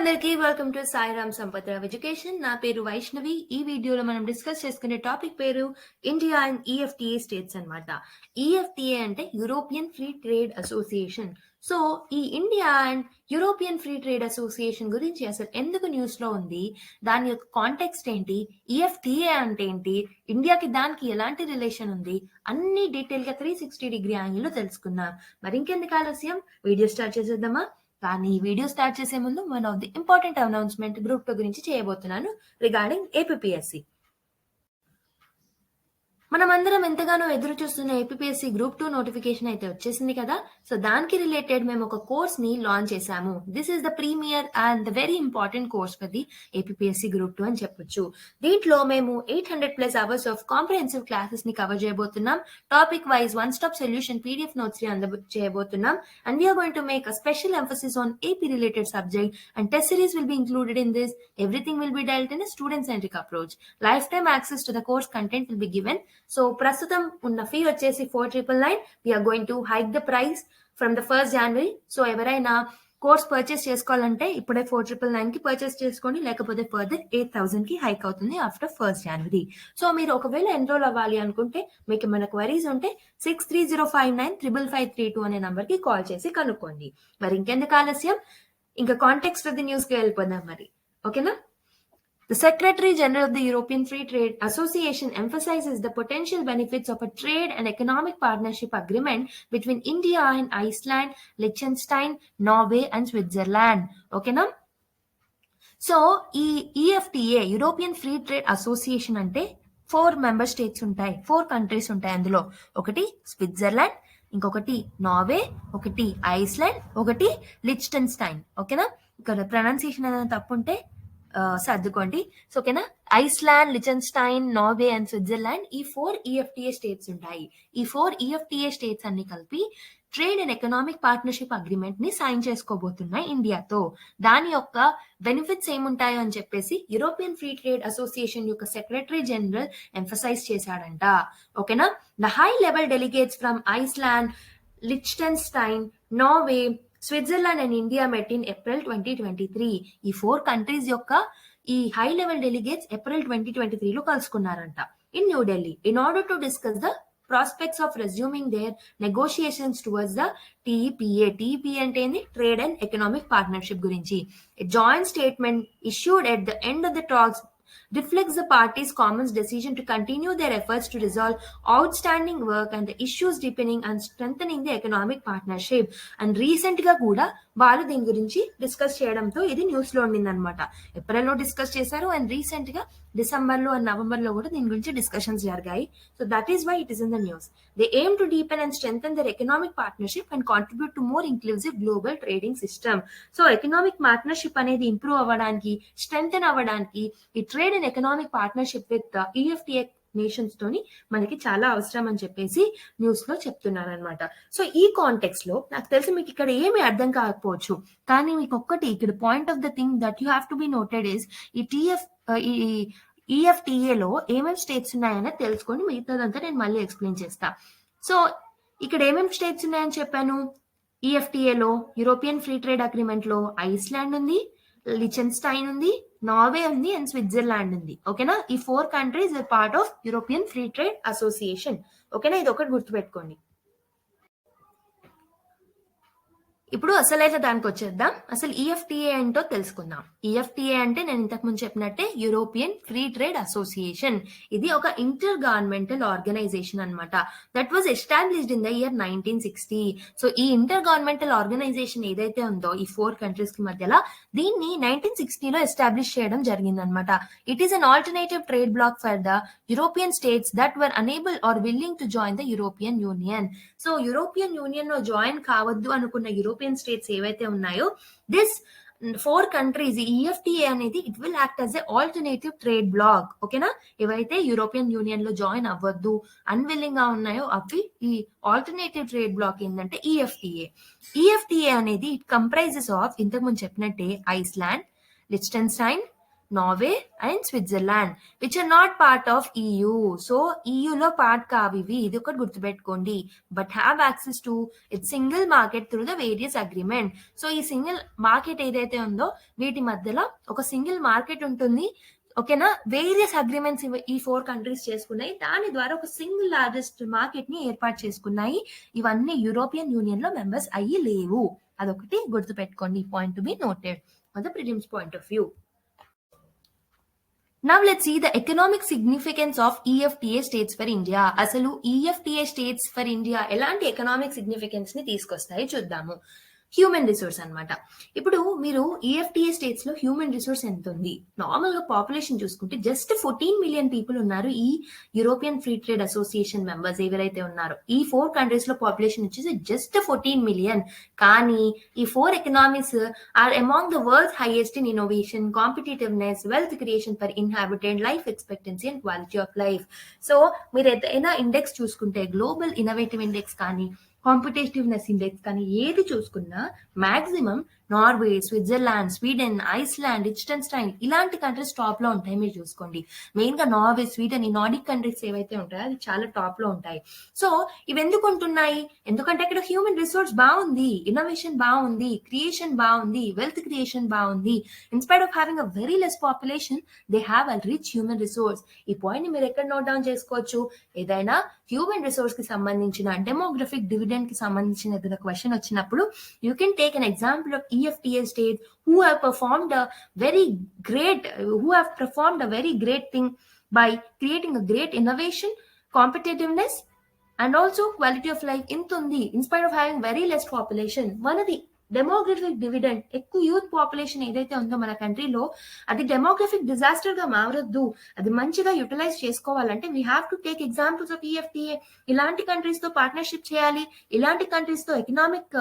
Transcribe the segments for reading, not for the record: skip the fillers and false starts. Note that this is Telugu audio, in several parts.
అందరికీ welcome to Sairam Sampatirao education. నా పేరు వైష్ణవి. ఈ వీడియోలో మనం డిస్కస్ చేసుకునే టాపిక్ పేరు ఇండియా అండ్ EFTA స్టేట్స్ అన్నమాట. EFTA అంటే European free trade Association. So ఈ India and European free trade Association గురించి అసలు ఎందుకు న్యూస్ లో ఉంది, దాని యొక్క కాంటెక్స్ట్ ఏంటి, EFTA అంటే ఏంటి, ఇండియాకి దానికి ఎలాంటి రిలేషన్ ఉంది, అన్ని డీటెయిల్ గా 360 డిగ్రీ యాంగిల్ లో తెలుసుకుందాం. మరి ఇంకెందుకు ఆలస్యం, వీడియో స్టార్ట్ చేసేద్దామా? కానీ ఈ వీడియో స్టార్ట్ చేసే ముందు one of the important announcement group 2 గురించి చేయబోతున్నాను రిగార్డింగ్ ఏపీఎస్సి. మనమందరం ఎంతగానో ఎదురు చూస్తున్న ఏపీఎస్సి గ్రూప్ 2 నోటిఫికేషన్ అయితే వచ్చేసింది కదా. సో దానికి రిలేటెడ్ మేము ఒక కోర్స్ ని లాంచ్ చేశాము. This is the premier and the very important course for the APSC group 2 అని చెప్పొచ్చు. దీంట్లో మేము 800+ అవర్స్ ఆఫ్ కాంప్రహెన్సివ్ క్లాసెస్ ని కవర్ చేయబోతున్నాం. Topic wise one stop solution PDF notes ని చేయబోతున్నాం. And we're going to make a special emphasis on AP related subject and test series will be included in this. Everything will be dealt in a student-centric approach. Lifetime access to the course content will be given. So, ప్రస్తుతం ఉన్న ఫీ వచ్చేసి 4,999. We are going to hike the price from the 1st January. So, ఎవరైనా కోర్స్ పర్చేస్ చేసుకోవాలంటే ఇప్పుడే 4,999 కి పర్చేస్ చేసుకోండి, లేకపోతే ఫర్దర్ 8,000 కి హైక్ అవుతుంది ఆఫ్టర్ 1st January. సో మీరు ఒకవేళ ఎన్రోల్ అవ్వాలి అనుకుంటే, మీకు మన క్వరీస్ ఉంటే 6305955332 అనే నంబర్ కి కాల్ చేసి కనుక్కోండి. మరి ఇంకెందుకు ఆలస్యం, ఇంకా కాంటెక్స్ట్ ఆఫ్ ది న్యూస్ కి వెళ్ళిపోదాం మరి. ఓకేనా? The Secretary General of the European Free Trade Association emphasizes the potential benefits of a trade and economic partnership agreement between India and Iceland, Liechtenstein, Norway and Switzerland. Okay na? So, ఈ EFTA European Free Trade Association అంటే 4 member states ఉంటాయి, 4 countries ఉంటాయి. అందులో ఒకటి స్విట్జర్లాండ్, ఇంకొకటి నార్వే, ఒకటి ఐస్లాండ్, ఒకటి లిచ్టెన్స్టైన్. ఓకేనా? ఇక్కడ ప్రొనౌన్సియేషన్ ఏదైనా తప్పు ఉంటే సర్దుకోండి. సో ఓకేనా, ఐస్లాండ్, లిచెన్స్టైన్, నార్వే అండ్ స్విట్జర్లాండ్, ఈ 4 EFTA స్టేట్స్ ఉంటాయి. ఈ 4 EFTA స్టేట్స్ అన్ని కలిపి trade and economic partnership agreement ని సైన్ చేసుకోబోతున్నాయి ఇండియాతో. దాని యొక్క బెనిఫిట్స్ ఏముంటాయో అని చెప్పేసి యూరోపియన్ ఫ్రీ ట్రేడ్ అసోసియేషన్ యొక్క సెక్రటరీ జనరల్ ఎంఫసైజ్ చేశాడంట. ఓకేనా, the high level delegates from Iceland, Liechtenstein, Norway, Switzerland and India met in April 2023. ఈ 4 కంట్రీస్ యొక్క ఈ హై లెవెల్ డెలిగేట్స్ ఏప్రిల్ 2023 లో కలుసుకున్నారంట in New Delhi in order to discuss the prospects of resuming their negotiations towards the TEPA. TEPA అంటే ఏంది? ట్రేడ్ అండ్ ఎకనామిక్ పార్ట్నర్షిప్ గురించి. A joint statement issued at the end of the talks reflects the parties' common decision to continue their efforts to resolve outstanding work and the issues deepening and strengthening the economic partnership. And recent గా కూడా వాళ్ళు దీని గురించి డిస్కస్ చేయడంతో ఇది న్యూస్ లో ఉండింది అనమాట. ఏప్రిల్లో డిస్కస్ చేశారు అండ్ రీసెంట్ గా డిసెంబర్ అండ్ నవంబర్ లో కూడా దీని గురించి డిస్కషన్స్ జరిగాయి. So that is why it is in the news. They aim to deepen and strengthen their economic partnership and contribute to more inclusive global trading system. So economic partnership అనేది ఇంప్రూవ్ అవ్వడానికి, స్ట్రెంథెన్ అవ్వడానికి ఈ trade and economic partnership with EFTA nations తోని మనకి చాలా అవసరం అని చెప్పేసి న్యూస్ లో చెప్తున్నారు అనమాట. సో ఈ కాంటెక్స్ట్ లో నాకు తెలిసి మీకు ఇక్కడ ఏమి అర్థం కాకపోవచ్చు, కానీ మీకు ఒక్కటి ఇక్కడ point of the thing that you have to be noted is ఈ EFTA లో ఏమేమి స్టేట్స్ ఉన్నాయని తెలుసుకోండి. మిగతాదంతా నేను మళ్ళీ ఎక్స్ప్లెయిన్ చేస్తా. సో ఇక్కడ ఏమేమి స్టేట్స్ ఉన్నాయని చెప్పాను. EFTA లో యూరోపియన్ ఫ్రీ ట్రేడ్ అగ్రిమెంట్ లో ఐస్లాండ్ ఉంది, లిచెన్స్టైన్ ఉంది, నార్వే ఉంది అండ్ స్విట్జర్లాండ్ ఉంది. ఓకేనా, ఈ 4 countries are part of European free trade association. ఓకేనా, ఇది ఒకటి గుర్తుపెట్టుకోండి. ఇప్పుడు అసలైన దానికి వచ్చేద్దాం. అసలు EFTA ఏంటో తెలుసుకుందాం. EFTA అంటే నేను ఇంతకు ముందు చెప్పినట్టే యూరోపియన్ ఫ్రీ ట్రేడ్ అసోసియేషన్. ఇది ఒక ఇంటర్ గవర్నమెంటల్ ఆర్గనైజేషన్ అన్నమాట. That was established in the year 1960. So ఈ ఇంటర్ గవర్నమెంటల్ ఆర్గనైజేషన్ ఏదైతే ఉందో ఈ 4 కంట్రీస్ కి మధ్యలో, దీన్ని 1960 లో ఎస్టాబ్లిష్ చేయడం జరిగింది అనమాట. It is an alternative trade bloc for the European states that were unable or willing to join the European Union. So European Union లో జాయిన్ కావద్దు అనుకున్న యూరోపియన్ స్టేట్స్ ఏవైతే ఉన్నాయో, దిస్ 4 కంట్రీస్ EFTA అనేది it will act as a alternative trade bloc. ఓకేనా, ఏవైతే యూరోపియన్ యూనియన్ లో జాయిన్ అవ్వద్దు అన్విల్లింగ్ గా ఉన్నాయో అవి ఈ ఆల్టర్నేటివ్ ట్రేడ్ బ్లాక్ ఏంటంటే EFTA. EFTA అనేది ఇట్ కంప్రైజెస్ ఆఫ్ ఇంతకు ముందు చెప్పినట్టే Iceland, Liechtenstein, Norway and Switzerland which are not part of EU. So EUలో పార్ట్ కావివి, ఇది ఒకటి గుర్తుపెట్టుకోండి. But have access to its single market through the various agreement. So ఈ సింగిల్ మార్కెట్ ఏదైతే ఉందో వీటి మధ్యలో ఒక సింగిల్ మార్కెట్ ఉంటుంది, ఓకేనా. వేరియస్ అగ్రిమెంట్స్ ఈ 4 కంట్రీస్ చేసుకున్నాయి, దాని ద్వారా ఒక సింగిల్ లార్జెస్ట్ మార్కెట్ ని ఏర్పాటు చేసుకున్నాయి. ఇవన్నీ యూరోపియన్ యూనియన్ లో మెంబర్స్ అయ్యి లేవు. అదొకటి గుర్తుపెట్టుకోండి, point to be noted on the prelims point of view. Now let's see the economic significance of EFTA states for India. అసలు EFTA states for India ఎలాంటి ఎకనామిక్ సిగ్నిఫికెన్స్ ని తీసుకొస్తాయి చూద్దాము. హ్యూమన్ రిసోర్స్ అన్నమాట. ఇప్పుడు మీరు EFTA స్టేట్స్ లో హ్యూమన్ రిసోర్స్ ఎంత ఉంది? నార్మల్ గా పాపులేషన్ చూసుకుంటే జస్ట్ 14 మిలియన్ పీపుల్ ఉన్నారు ఈ European free trade association members ఎవరైతే ఉన్నారో. ఈ 4 కంట్రీస్ లో పాపులేషన్ వచ్చేసి జస్ట్ 14 మిలియన్. కానీ ఈ 4 economies are among the world's highest in innovation, competitiveness, wealth creation per inhabited, life expectancy and quality of life. So మీరు ఏదైనా ఇండెక్స్ చూసుకుంటే గ్లోబల్ ఇన్నోవేటివ్ ఇండెక్స్ కానీ కాంపిటేటివ్నెస్ ఇండెక్స్ కానీ ఏది చూసుకున్నా maximum Norway, Switzerland, Sweden, Iceland, Liechtenstein ఇలాంటి కంట్రీస్ టాప్ లో ఉంటాయి. మీరు చూసుకోండి, మెయిన్ గా నార్వే, స్వీడన్, ఈ నార్డిక్ కంట్రీస్ ఏవైతే ఉంటాయో అవి చాలా టాప్ లో ఉంటాయి. సో ఇవి ఎందుకు ఉంటున్నాయి? ఎందుకంటే అక్కడ హ్యూమన్ రిసోర్స్ బాగుంది, ఇన్నోవేషన్ బాగుంది, క్రియేషన్ బాగుంది, వెల్త్ క్రియేషన్ బాగుంది. In spite of having a very less population they have a rich human resource. ఈ పాయింట్ ని మీరు ఎక్కడ నోట్ డౌన్ చేసుకోవచ్చు? ఏదైనా హ్యూమన్ రిసోర్స్ కి సంబంధించిన డెమోగ్రఫిక్ డివిడెండ్ కి సంబంధించిన ఏదైనా క్వశ్చన్ వచ్చినప్పుడు you can take an example of EFTA states who have performed a very great thing by creating a great innovation, competitiveness and also quality of life in tundi in spite of having very less population. Manadi demographic dividend, ఎక్కువ యూత్ పాపులేషన్ ఏదైతే ఉందో మన కంట్రీలో అది డెమోగ్రఫిక్ డిజాస్టర్ గా మారద్దు, అది మంచిగా యూటిలైజ్ చేసుకోవాలంటే we have to take examples of EFTA. ఇలాంటి కంట్రీస్ తో పార్ట్నర్షిప్ చేయాలి, ఇలాంటి కంట్రీస్ తో ఎకనామిక్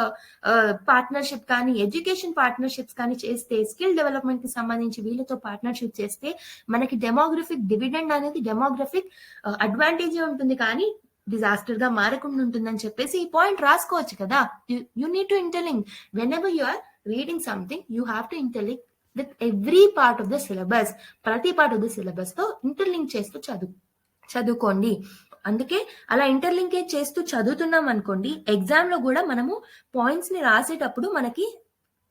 పార్ట్నర్షిప్ కానీ ఎడ్యుకేషన్ పార్ట్నర్షిప్స్ కానీ చేస్తే, స్కిల్ డెవలప్మెంట్ కి సంబంధించి వీళ్ళతో పార్ట్నర్షిప్ చేస్తే మనకి డెమోగ్రఫిక్ డివిడెండ్ అనేది డెమోగ్రఫిక్ అడ్వాంటేజ్ ఉంటుంది, కానీ డిజాస్టర్ గా మారకుండా ఉంటుందని చెప్పేసి ఈ పాయింట్ రాసుకోవచ్చు కదా. You need to interlink whenever you are reading something, you have to interlink with every part of the syllabus. ప్రతి పార్ట్ ఆఫ్ ద సిలబస్ తో ఇంటర్లింక్ చేస్తూ చదువుకోండి. అందుకే అలా ఇంటర్లింకేజ్ చేస్తూ చదువుతున్నాం అనుకోండి, ఎగ్జామ్ లో కూడా మనము పాయింట్స్ ని రాసేటప్పుడు మనకి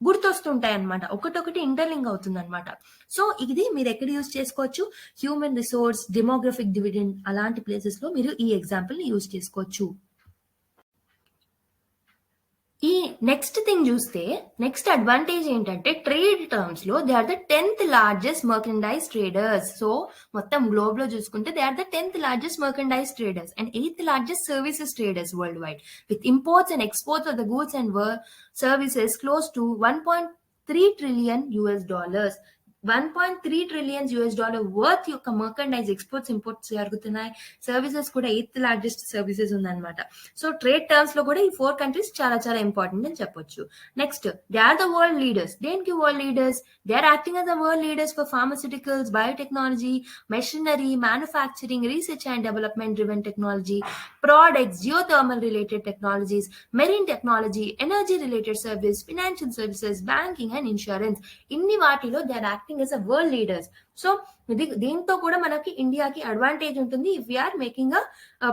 గుర్తొస్తుంటాయి అనమాట, ఒకటొకటి ఇంటర్లింక్ అవుతుంది అనమాట. సో ఇది మీరు ఎక్కడ యూజ్ చేసుకోవచ్చు? హ్యూమన్ రిసోర్స్, డెమోగ్రఫిక్ డివిడెండ్ అలాంటి ప్లేసెస్ లో మీరు ఈ ఎగ్జాంపుల్ ని యూజ్ చేసుకోవచ్చు. ఈ నెక్స్ట్ థింగ్ చూస్తే నెక్స్ట్ అడ్వాంటేజ్ ఏంటంటే ట్రేడ్ టర్మ్స్ లో they are the 10th largest merchandise traders. So మొత్తం గ్లోబ్ లో చూసుకుంటే they are the 10th largest merchandise traders and 8th largest services traders world wide, with imports and exports of the goods and services close to $1.3 trillion. 1.3 trillion US dollar worth యొక్క మర్కండైజ్ ఎక్స్పోర్ట్స్ ఇంపోర్ట్స్ జరుగుతున్నాయి. సర్వీసెస్ కూడా 8th లార్జెస్ట్ సర్వీసెస్ ఉందన్నమాట. సో ట్రేడ్ టర్మ్స్ లో కూడా ఈ 4 కంట్రీస్ చాలా చాలా ఇంపార్టెంట్ అని చెప్పొచ్చు. Next, they are the world leaders. దేనికి world leaders? They are acting as the world leaders for pharmaceuticals, biotechnology, machinery, manufacturing, research and development driven technology, products, geothermal related technologies, marine technology, energy related service, financial services, banking and insurance. ఇన్ని వాటిలో they are acting as a world leaders. So దీంతో కూడా మనకి ఇండియాకి అడ్వాంటేజ్ ఉంటుంది if we're making a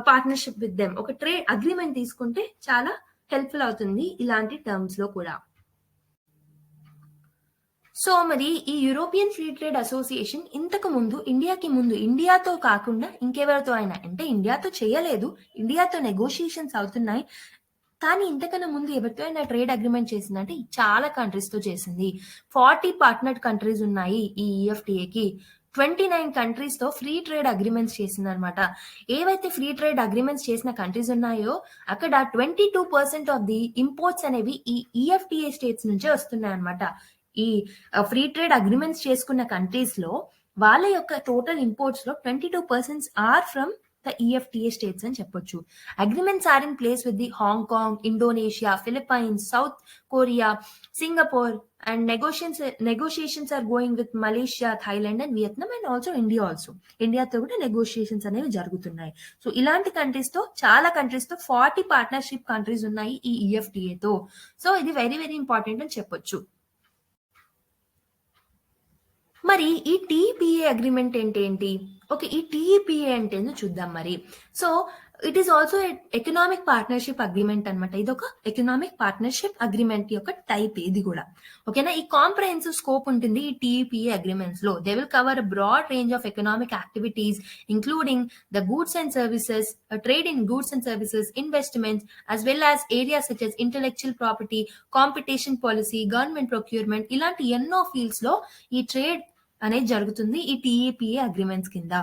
partnership with them. ఒక ట్రేడ్ అగ్రిమెంట్ తీసుకుంటే చాలా హెల్ప్ఫుల్ అవుతుంది ఇలాంటి టర్మ్స్ లో కూడా. సో మరి ఈ యూరోపియన్ ఫ్రీ ట్రేడ్ అసోసియేషన్ ఇంతకు ముందు ఇండియాతో కాకుండా ఇంకెవరితో అయినా, అంటే ఇండియాతో చేయలేదు, ఇండియాతో నెగోషియేషన్స్ అవుతున్నాయి, కానీ ఇంతకన్నా ముందు ఎవరితో అయినా ట్రేడ్ అగ్రిమెంట్ చేసిందంటే చాలా కంట్రీస్ తో చేసింది. 40 పార్ట్నర్ కంట్రీస్ ఉన్నాయి ఈ EFTA కి. 29 కంట్రీస్ తో ఫ్రీ ట్రేడ్ అగ్రిమెంట్స్ చేసింది అనమాట. ఏవైతే ఫ్రీ ట్రేడ్ అగ్రిమెంట్స్ చేసిన కంట్రీస్ ఉన్నాయో అక్కడ 22% ఆఫ్ ది ఇంపోర్ట్స్ అనేవి ఈ EFTA స్టేట్స్ నుంచే వస్తున్నాయి అనమాట. ఈ ఫ్రీ ట్రేడ్ అగ్రిమెంట్స్ చేసుకున్న కంట్రీస్ లో వాళ్ళ యొక్క టోటల్ ఇంపోర్ట్స్ లో 22% are from the EFTA states అని చెప్పొచ్చు. Agreements are in place with the Hong Kong, Indonesia, Philippines, South Korea, Singapore and negotiations are going with Malaysia, Thailand and Vietnam and also ఇండియాతో కూడా నెగోషియేషన్స్ అనేవి జరుగుతున్నాయి. సో ఇలాంటి కంట్రీస్ తో చాలా కంట్రీస్ తో 40 పార్ట్నర్షిప్ కంట్రీస్ ఉన్నాయి ఈ EFTA తో. సో ఇది వెరీ వెరీ ఇంపార్టెంట్ అని చెప్పొచ్చు. మరి ఈ టీపీఏ అగ్రిమెంట్ ఏంటి? ఓకే. ఈ టీపీఏ అంటే ఏందో చూద్దాం మరి. So, it is also economic partnership agreement అన్నమాట. ఇదొక ఎకనామిక్ పార్ట్నర్‌షిప్ అగ్రీమెంట్ యొక్క టైప్ ఇది గూడా. ఓకేనా? ఈ కాంప్రహెన్సివ్ స్కోప్ ఉంటుంది ఈ టీపీఏ అగ్రీమెంట్స్‌లో. They will cover a broad range of economic activities including the goods and services, trade in goods and services, investments as well as areas such as intellectual property, competition policy, government procurement ఇలాంటి ఎన్నో ఫీల్డ్స్‌లో ఈ ట్రేడ్ అనేది జరుగుతుంది ఈ టీఈపీఏ అగ్రిమెంట్స్ కింద.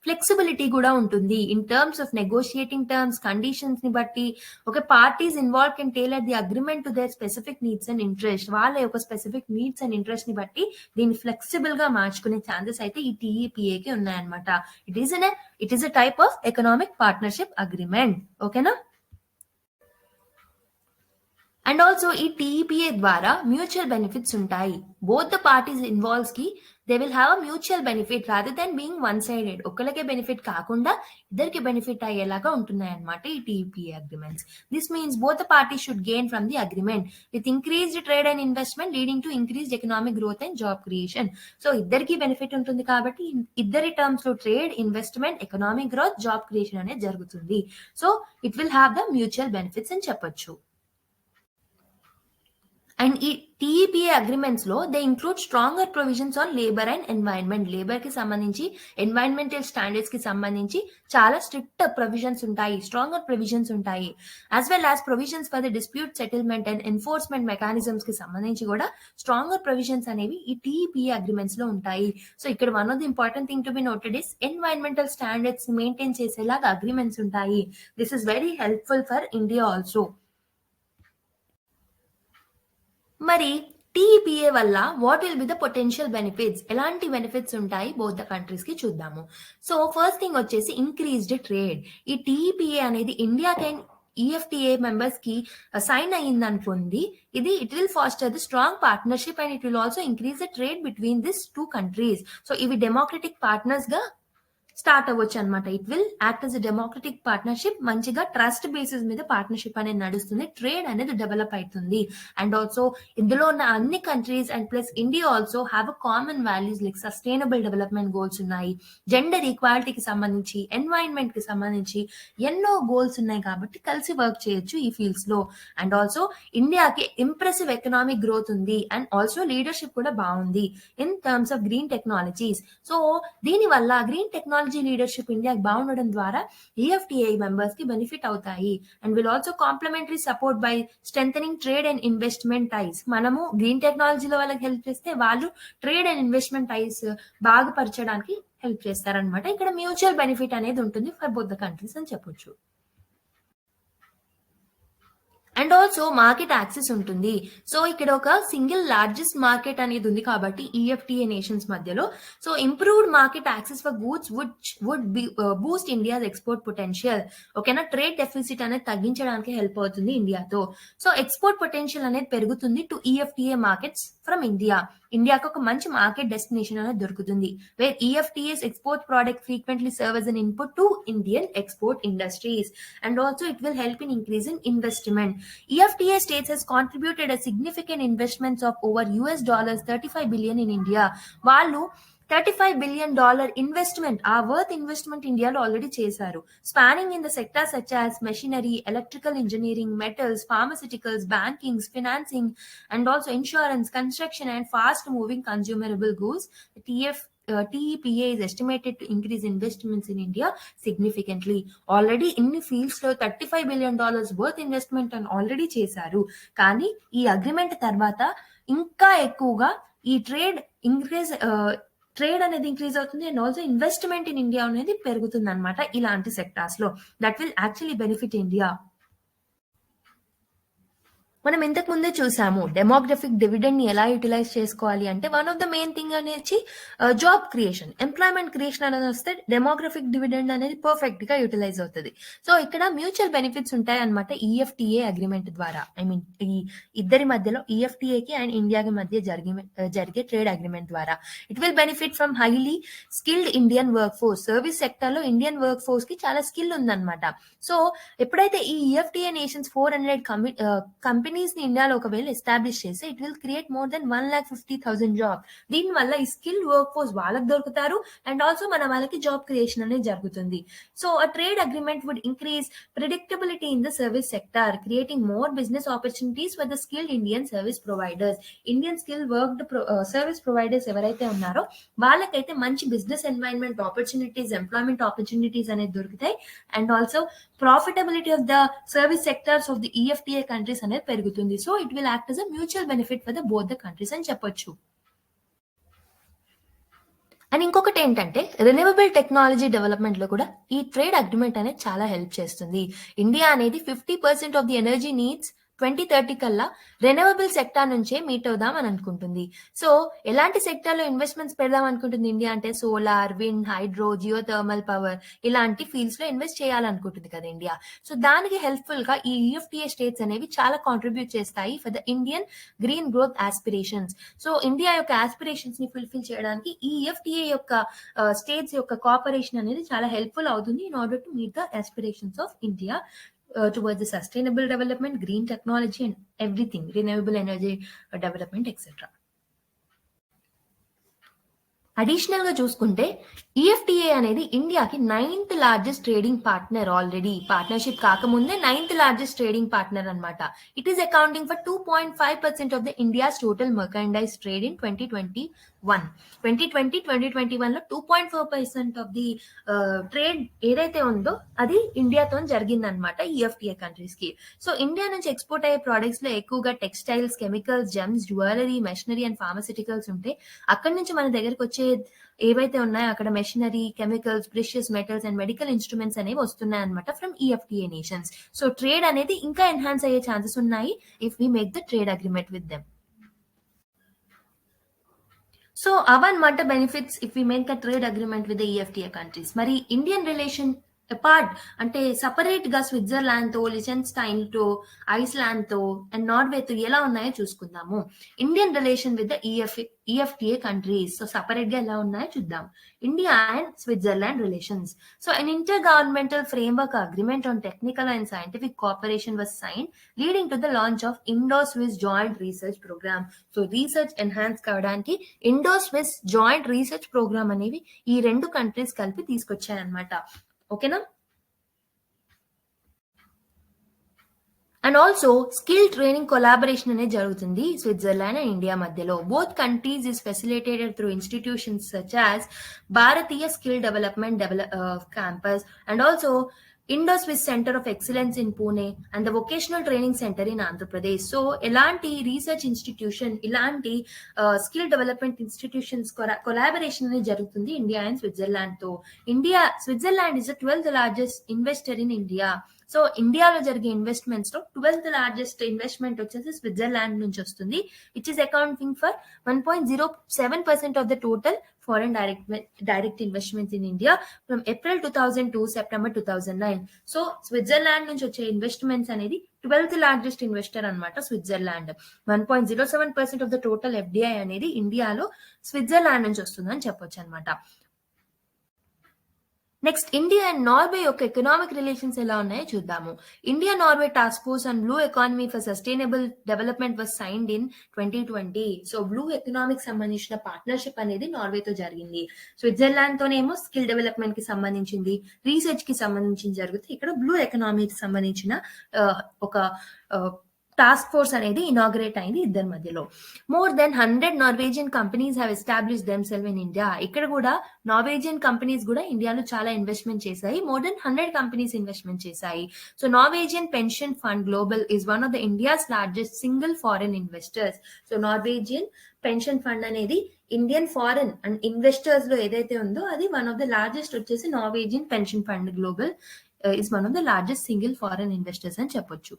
ఫ్లెక్సిబిలిటీ కూడా ఉంటుంది in terms of negotiating terms, conditions ని బట్టి. ఒక parties involve can tailor the agreement to their specific needs and interest. వాళ్ళ యొక్క స్పెసిఫిక్ నీడ్స్ అండ్ ఇంట్రెస్ట్ ని బట్టి దీన్ని ఫ్లెక్సిబుల్ గా మార్చుకునే ఛాన్సెస్ అయితే ఈ టీఈపీఏకి ఉన్నాయన్నమాట. It is a type of economic partnership agreement. ఓకేనా? అండ్ ఆల్సో ఈ టీఈపీఏ ద్వారా మ్యూచువల్ బెనిఫిట్స్ ఉంటాయి. బోత్ ద పార్టీస్ ఇన్వాల్వ్స్ కి they will have a mutual benefit rather than being one sided. ఒకరికే బెనిఫిట్ కాకుండా ఇద్దరికి బెనిఫిట్ అయ్యేలాగా ఉంటున్నాయి అన్నమాట ఈ TEPA agreements. This means both the parties should gain from the agreement with increased trade and investment leading to increased economic growth and job creation. So ఇద్దరికి బెనిఫిట్ ఉంటుంది కాబట్టి ఇద్దరి టర్మ్స్ లో trade, investment, economic growth, job creation అనేది జరుగుతుంది. So it will have the mutual benefits అని చెప్పొచ్చు. అండ్ ఈ టీఈపీఏ అగ్రిమెంట్స్ లో they include stronger provisions on labour and environment. Labour కి సంబంధించి, ఎన్వైరన్మెంటల్ స్టాండర్డ్స్ కి సంబంధించి చాలా స్ట్రిక్ట్ ప్రొవిజన్స్ ఉంటాయి, స్ట్రాంగర్ ప్రొవిజన్స్ ఉంటాయి. As well as provisions for the dispute settlement and enforcement mechanisms కి సంబంధించి కూడా స్ట్రాంగర్ ప్రొవిజన్స్ అనేవి ఈ టీఈపీఏ అగ్రిమెంట్స్ లో ఉంటాయి. సో ఇక్కడ one of the important thing to be noted is environmental standards maintain చేసేలాగా అగ్రిమెంట్స్ ఉంటాయి. This is very helpful for India also. మరి టీఈపీఏ వల్ల what will be the potential benefits, ఎలాంటి బెనిఫిట్స్ ఉంటాయి బోత్ ద కంట్రీస్ కి చూద్దాము. సో ఫస్ట్ థింగ్ వచ్చేసి ఇంక్రీజ్డ్ ట్రేడ్. ఈ టీఈపీఏ అనేది ఇండియాకి అండ్ ఈఎఫ్టీఏ మెంబర్స్ కి సైన్ అయ్యింది అనుకోండి. It will foster the strong partnership and it will also increase the trade between this two countries. So ఇవి డెమోక్రటిక్ పార్ట్నర్స్ గా స్టార్ట్ అవ్వచ్చు అనమాట. It will act as a democratic partnership. మంచిగా ట్రస్ట్ బేసిస్ మీద పార్ట్నర్షిప్ అనేది నడుస్తుంది. ట్రేడ్ అనేది డెవలప్ అవుతుంది. అండ్ ఆల్సో ఇందులో ఉన్న అన్ని countries and plus India also have a common values like sustainable development goals ఉన్నాయి, జెండర్ ఈక్వాలిటీకి సంబంధించి, ఎన్వైరన్మెంట్ కి సంబంధించి ఎన్నో గోల్స్ ఉన్నాయి కాబట్టి కలిసి వర్క్ చేయొచ్చు ఈ ఫీల్డ్స్ లో. అండ్ ఆల్సో ఇండియాకి ఇంప్రెసివ్ ఎకనామిక్ గ్రోత్ ఉంది అండ్ ఆల్సో లీడర్షిప్ కూడా బాగుంది in terms of green technologies. So దీని వల్ల గ్రీన్ టెక్నాలజీ లీడర్షిప్ ఇండియాకి బాగుండడం ద్వారా ఈఎఫ్టీఐ మెంబర్స్ కి బెనిఫిట్ అవుతాయి. And will also complementary support by strengthening trade and investment ties. మనము గ్రీన్ టెక్నాలజీలో వాళ్ళకి హెల్ప్ చేస్తే వాళ్ళు ట్రేడ్ అండ్ ఇన్వెస్ట్మెంట్ టైస్ బాగుపరచడానికి హెల్ప్ చేస్తారనమాట. ఇక్కడ మ్యూచువల్ బెనిఫిట్ అనేది ఉంటుంది ఫర్ బోత్ ద కంట్రీస్ అని చెప్పొచ్చు. అండ్ ఆల్సో మార్కెట్ యాక్సెస్ ఉంటుంది. సో ఇక్కడ ఒక సింగిల్ లార్జెస్ట్ మార్కెట్ అనేది ఉంది కాబట్టి ఈఎఫ్టీఏ నేషన్స్ మధ్యలో. So improved market access for goods would be boost India's export potential. ఓకేనా? ట్రేడ్ డెఫిసిట్ అనేది తగ్గించడానికి హెల్ప్ అవుతుంది ఇండియాతో. సో ఎక్స్పోర్ట్ పొటెన్షియల్ అనేది పెరుగుతుంది to EFTA markets from India. ఇండియాకి ఒక మంచి మార్కెట్ డెస్టినేషన్ అనేది దొరుకుతుంది where EFTA's export product frequently serve as an input to Indian export industries. And also it will help in increasing investment. EFTA states has contributed a significant investments of over $35 billion in India. వాళ్ళు $35 billion ఇన్వెస్ట్మెంట్, ఆ వర్త్ ఇన్వెస్ట్మెంట్ ఇండియాలో ఆల్రెడీ చేశారు. Spanning in the sector such as machinery, electrical engineering, metals, pharmaceuticals, banking, financing and also insurance, construction and fast moving consumable goods. TEPA is estimated to increase investments in India significantly. Already ఇన్ని ఫీల్డ్స్ లో $35 billion వర్త్ ఇన్వెస్ట్మెంట్ అని ఆల్రెడీ చేశారు. కానీ ఈ అగ్రిమెంట్ తర్వాత ఇంకా ఎక్కువగా ఈ ట్రేడ్ అనేది ఇంక్రీజ్ అవుతుంది and also investment in India అనేది పెరుగుతుంది అనమాట ఇలాంటి సెక్టార్స్ లో. That will actually benefit India. మనం ఇంతకు ముందే చూసాము డెమోగ్రఫిక్ డివిడెండ్ ని ఎలా యూటిలైజ్ చేసుకోవాలి అంటే one of the main thing అనేది జాబ్ క్రియేషన్, ఎంప్లాయ్మెంట్ క్రియేషన్ అనేది వస్తే డెమోగ్రఫిక్ డివిడెండ్ అనేది పర్ఫెక్ట్ గా యూటిలైజ్ అవుతుంది. సో ఇక్కడ మ్యూచువల్ బెనిఫిట్స్ ఉంటాయి అనమాట ఈఎఫ్టీఏ అగ్రిమెంట్ ద్వారా. ఐ మీన్ ఈ ఇద్దరి మధ్యలో ఈఎఫ్టీఏకి అండ్ ఇండియాకి మధ్య జరిగే ట్రేడ్ అగ్రిమెంట్ ద్వారా. It will benefit from highly skilled Indian work force. Service sector లో ఇండియన్ వర్క్ ఫోర్స్ కి చాలా స్కిల్ ఉందన్నమాట. సో ఎప్పుడైతే ఈ ఈఎఫ్టీఏ నేషన్స్ 400 కంపెనీ కంపెనీస్ ని ఇండియాలో ఒకవేళ ఎస్టాబ్లిష్ చేస్తే it will create more than 1,50,000 job. దీనివల్ల ఈ స్కిల్ వర్క్ ఫోర్స్ వాళ్ళకి దొరుకుతారు అండ్ ఆల్సో మన వాళ్ళకి జాబ్ క్రియేషన్ అనేది జరుగుతుంది. So a trade agreement would increase predictability in the service sector, creating more business opportunities for the skilled Indian service providers. Indian skill worked service providers ఎవరైతే ఉన్నారో వాళ్ళకైతే మంచి business environment opportunities, employment opportunities అనేది దొరుకుతాయి and also profitability of the service sectors of the EFTA countries అనేది పెరుగుతుంది. So it will act as a mutual benefit for the both the countries అని చెప్పొచ్చు. అండ్ ఇంకొకటి ఏంటంటే రెన్యూవబుల్ టెక్నాలజీ డెవలప్మెంట్ లో కూడా ఈ ట్రేడ్ అగ్రిమెంట్ అనేది చాలా హెల్ప్ చేస్తుంది. ఇండియా అనేది 50% ఆఫ్ ది ఎనర్జీ నీడ్స్ 2030 కల్లా రెన్యూవబుల్ సెక్టార్ నుంచే మీట్ అవుదాం అని అనుకుంటుంది. సో ఎలాంటి సెక్టార్ లో ఇన్వెస్ట్మెంట్స్ పెడదాం అనుకుంటుంది ఇండియా అంటే solar, wind, hydro, geothermal power ఇలాంటి ఫీల్డ్స్ లో ఇన్వెస్ట్ చేయాలనుకుంటుంది కదా ఇండియా. సో దానికి హెల్ప్ఫుల్ గా ఈ EFTA స్టేట్స్ అనేవి చాలా కాంట్రిబ్యూట్ చేస్తాయి for the Indian green growth aspirations. So India యొక్క ఆస్పిరేషన్స్ ని ఫుల్ఫిల్ చేయడానికి ఈ EFTA యొక్క స్టేట్స్ యొక్క కోఆపరేషన్ అనేది చాలా హెల్ప్ఫుల్ అవుతుంది in order to meet the aspirations of India towards the sustainable development, green technology and everything, renewable energy development, etc. Additional గా చూసుకుంటే EFTA అనేది ఇండియాకి 9th largest trading partner. Already partnership కాకముందే 9th లార్జెస్ట్ ట్రేడింగ్ పార్ట్నర్ అనమాట. It is accounting for 2.5% of the India's total merchandise trade in 2021. 2021 లో 2.4% ఆఫ్ ది ట్రేడ్ ఏదైతే ఉందో అది ఇండియాతో జరిగిందనమాట EFTA కంట్రీస్ కి. సో ఇండియా నుంచి ఎక్స్పోర్ట్ అయ్యే ప్రొడక్ట్స్ లో ఎక్కువగా textiles, chemicals, gems, jewellery, machinery and pharmaceuticals ఉంటాయి. అక్కడి నుంచి మన దగ్గరకు వచ్చే ఏవైతే ఉన్నాయో అక్కడ machinery, chemicals, precious metals and medical instruments అనేవి వస్తున్నాయి అనమాట from EFTA nations. So trade అనేది ఇంకా ఎన్హాన్స్ అయ్యే ఛాన్సెస్ ఉన్నాయి if we make the trade agreement with them. So అవన్నమాట benefits if we make a trade agreement with the EFTA countries. మరి ఇండియన్ రిలేషన్ అపార్ట్ అంటే సపరేట్ గా స్విట్జర్లాండ్ తో, లిచెన్స్టైన్ తో, ఐస్లాండ్ తో అండ్ నార్వే తో ఎలా ఉన్నాయో చూసుకుందాము. Indian relation with the EFTA countries so separate గా ఎలా ఉన్నాయో చూద్దాం. India and Switzerland relations. So an intergovernmental framework agreement on technical and scientific cooperation was signed, leading to the launch of Indo-Swiss Joint Research Program. So research enhance కావడానికి ఇండో-స్విస్ జాయింట్ రీసెర్చ్ ప్రోగ్రామ్ అనేవి ఈ రెండు కంట్రీస్ కలిపి తీసుకొచ్చాయన్నమాట. ఓకేనా? And also skill training collaboration అనేది జరుగుతుంది స్విట్జర్లాండ్ అండ్ ఇండియా మధ్యలో. Both countries is facilitated through institutions such as Bharatiya skill development campus and also Indo-Swiss centre of excellence in Pune and the vocational training centre in Andhra Pradesh. So ఎలాంటి రీసెర్చ్ ఇన్స్టిట్యూషన్, ఇలాంటి స్కిల్ డెవలప్మెంట్ ఇన్స్టిట్యూషన్స్ కొలాబరేషన్ అనేది జరుగుతుంది ఇండియా అండ్ స్విట్జర్లాండ్ తో. Switzerland is the 12th largest investor in India. So ఇండియాలో జరిగే ఇన్వెస్ట్మెంట్స్ లో 12th లార్జెస్ట్ ఇన్వెస్ట్మెంట్ వచ్చేసి స్విట్జర్లాండ్ నుంచి వస్తుంది, which is accounting for 1.07% of the total foreign direct investments in India from April 2000 to September 2009. So Switzerland నుంచి వచ్చే ఇన్వెస్ట్మెంట్స్ అనేది 12th లార్జెస్ట్ ఇన్వెస్టర్ అనమాట Switzerland. 1.07% of the total FDI అనేది ఇండియాలో స్విట్జర్లాండ్ నుంచి వస్తుందని చెప్పొచ్చు అనమాట. నెక్స్ట్ ఇండియా అండ్ నార్వే యొక్క ఎకనామిక్ రిలేషన్స్ ఎలా ఉన్నాయో చూద్దాము. India Norway task force and blue economy for sustainable development was signed in 2020. So blue economic సంబంధించిన పార్ట్నర్షిప్ అనేది నార్వేతో జరిగింది. స్విట్జర్లాండ్ తోనేమో స్కిల్ డెవలప్మెంట్ కి సంబంధించింది, రీసెర్చ్ కి సంబంధించింది జరుగుతుంది. ఇక్కడ బ్లూ ఎకనామీకి సంబంధించిన ఒక టాస్క్ ఫోర్స్ అనేది ఇనాగ్రేట్ అయింది ఇద్దరి మధ్యలో. More than 100 Norwegian companies have establish themselves in India. ఇక్కడ కూడా నార్వేజియన్ కంపెనీస్ కూడా ఇండియాలో చాలా ఇన్వెస్ట్మెంట్ చేశాయి. మోర్ దెన్ 100 కంపెనీస్ ఇన్వెస్ట్మెంట్ చేశాయి. So Norwegian pension fund global is one of the India's largest single foreign investors. So Norwegian pension fund అనేది ఇండియన్ ఫారెన్ అండ్ ఇన్వెస్టర్స్ లో ఏదైతే ఉందో అది వన్ ఆఫ్ ద లార్జెస్ట్ వచ్చేసి Norwegian pension fund global is one of the largest single foreign investors అని చెప్పొచ్చు.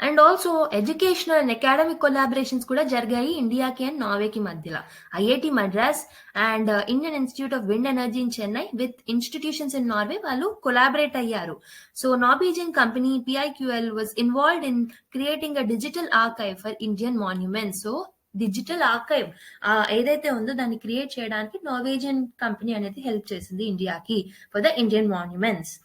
And also educational and academic collaborations కూడా జరిగాయి ఇండియాకి అండ్ నార్వేకి మధ్యలో. IIT Madras and Indian institute of wind energy in Chennai with institutions in Norway వాళ్ళు కొలాబరేట్ అయ్యారు. So Norwegian company PIQL was involved in creating a digital archive for Indian monuments. So digital archive ఏదైతే ఉందో దాన్ని క్రియేట్ చేయడానికి నార్వేజియన్ కంపెనీ అనేది హెల్ప్ చేసింది ఇండియాకి for the Indian monuments.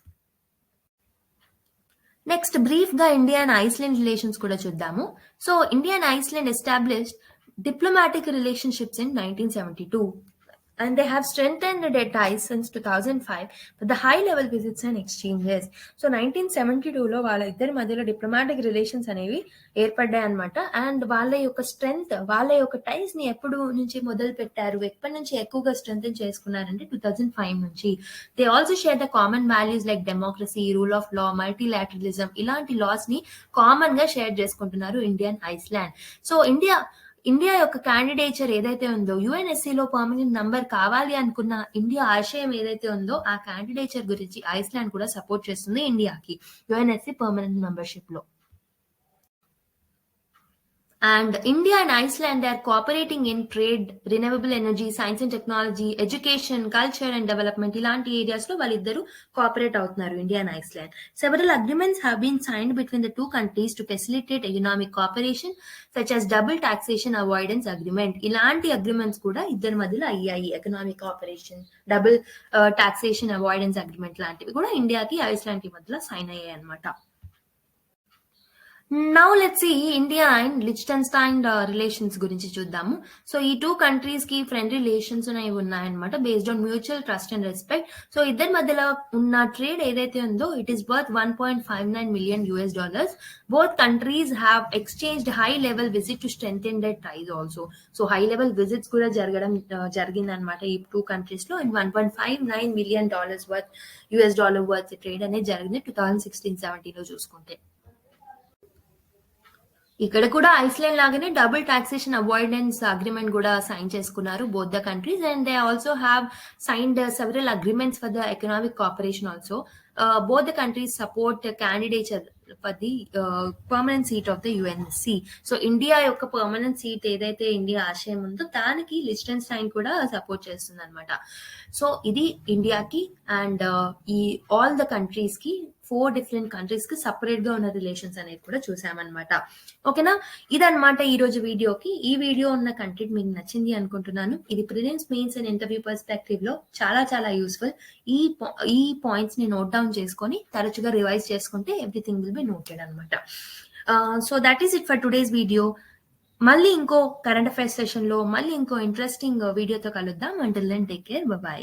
Next బ్రీఫ్గా ఇండియా అండ్ ఐస్లాండ్ రిలేషన్స్ కూడా చూద్దాము. So India and Iceland established diplomatic relationships in 1972, and they have strengthened their ties since 2005 with the high level visits and exchanges. సో 1972లో వాళ్ళ ఇద్దరి మధ్యలో డిప్లొమాటిక్ రిలేషన్స్ అనేవి ఏర్పడ్డాయి అనమాట. అండ్ వాళ్ళ యొక్క స్ట్రెంగ్త్, వాళ్ళ యొక్క టైస్ ని ఎప్పుడు నుంచి మొదలు పెట్టారు, ఎప్పటి నుంచి ఎక్కువగా స్ట్రెంగ్ చేసుకున్నారంటే 2005 నుంచి. They also share the common values like democracy, rule of law, multilateralism, ఇలాంటి లాస్ ని కామన్ గా షేర్ చేసుకుంటున్నారు India and Iceland. So India యొక్క క్యాండిడేచర్ ఏదైతే ఉందో, యుఎన్ఎస్సిలో పర్మనెంట్ నంబర్ కావాలి అనుకున్న ఇండియా ఆశయం ఏదైతే ఉందో, ఆ క్యాండిడేచర్ గురించి ఐస్లాండ్ కూడా సపోర్ట్ చేస్తుంది ఇండియాకి యుఎన్ఎస్సి పర్మనెంట్ మెంబర్షిప్ లో. And India and Iceland are cooperating in trade, renewable energy, science and technology, education, culture and development. ఇలాంటి ఏరియాస్ లో వాళ్ళిద్దరూ కోఆపరేట్ అవుతున్నారు, India and Iceland. Several agreements have been signed between the two countries to facilitate economic cooperation, such as double taxation avoidance agreement. ఇలాంటి అగ్రిమెంట్స్ కూడా ఇద్దరి మధ్యలో అయ్యాయి. Economic cooperation, double taxation avoidance agreement లాంటివి కూడా ఇండియాకి ఐస్లాండ్ కి మధ్యలో సైన్ అయ్యాయి అనమాట. Now let's see India and Liechtenstein relations గురించి చూద్దాము. సో ఈ టూ కంట్రీస్ కి ఫ్రెండ్ రిలేషన్స్ అనేవి ఉన్నాయన్నమాట, based on mutual trust and respect. So ఇద్దరి మధ్యలో ఉన్న ట్రేడ్ ఏదైతే ఉందో, it is worth $1.59 million. Both countries have exchanged high level visit to strengthen there టైస్ also. So high level visits కూడా జరిగిందనమాట ఈ టూ కంట్రీస్ లో. అండ్ $1.59 మిలియన్ వర్త్ ట్రేడ్ అనేది జరిగింది 2016-17 లో చూసుకుంటే. ఇక్కడ కూడా ఐస్లాండ్ లాగానే డబుల్ టాక్సేషన్ అవాయిడెన్స్ అగ్రిమెంట్ కూడా సైన్ చేసుకున్నారు both the countries. And they also have signed several agreements for the economic cooperation also. Both the countries support candidature for the permanent seat of the UNSC. So India యొక్క పర్మనెంట్ సీట్ ఏదైతే ఇండియా ఆశయం ఉందో, దానికి లిచ్టెన్స్టైన్ కూడా సపోర్ట్ చేస్తుంది అనమాట. సో ఇది ఇండియాకి అండ్ ఈ ఆల్ ద కంట్రీస్ కి, 4 డిఫరెంట్ కంట్రీస్ కి సపరేట్ గా ఉన్న రిలేషన్స్ అనేది కూడా చూసామన్నమాట. ఓకేనా, ఇదన్నమాట ఈ రోజు వీడియోకి. ఈ వీడియో ఉన్న కంటెంట్ మీకు నచ్చింది అనుకుంటున్నాను. ఇది prelims, mains and interview perspective లో చాలా చాలా యూస్ఫుల్. ఈ పాయింట్స్ ని నోట్ డౌన్ చేసుకొని తరచుగా రివైజ్ చేసుకుంటే ఎవ్రీథింగ్ విల్ బి నోటెడ్ అనమాట. So that is it for today's video. మళ్ళీ ఇంకో కరెంట్ అఫైర్స్ సెషన్ లో మళ్ళీ ఇంకో ఇంట్రెస్టింగ్ వీడియోతో కలుద్దాం. Until then take care, by.